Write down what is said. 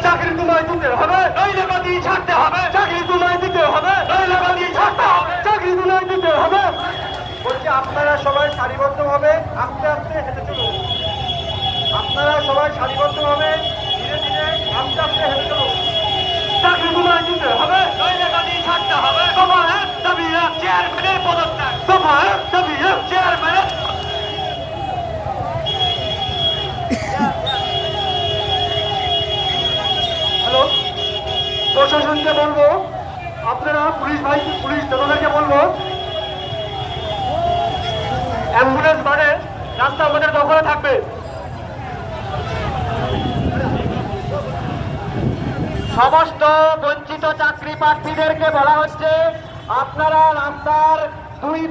চাকরি তোমায় দিতে হবে, নইলে বাদি ছাড়তে হবে। চাকরি তোমায় দিতে হবে, নইলে বাদি ছাড়তে হবে। চাকরি তোমায় দিতে হবে। বলছি আপনারা সবাই সারিবদ্ধভাবে আস্তে আস্তে হেঁটে চলুন। আপনারা সবাই সারিবদ্ধভাবে ধীরে ধীরে আস্তে আস্তে হেঁটে চলুন। চাকরি তোমায় দিতে হবে, নইলে বাদি ছাড়তে হবে। দফা এক, দাবি এক, চেয়ারম্যানের পদত্যাগ। দফা এক, দাবি এক, চেয়ারম্যানের। হ্যালো, প্রশাসনকে বলবো, আপনারা পুলিশ দাদাদেরকে বলবো, অ্যাম্বুলেন্স মানে রাস্তা আমাদের দখলে থাকবে। সমস্ত বঞ্চিত চাকরি প্রার্থীদেরকে বলা হচ্ছে আপনারা রাস্তার দুই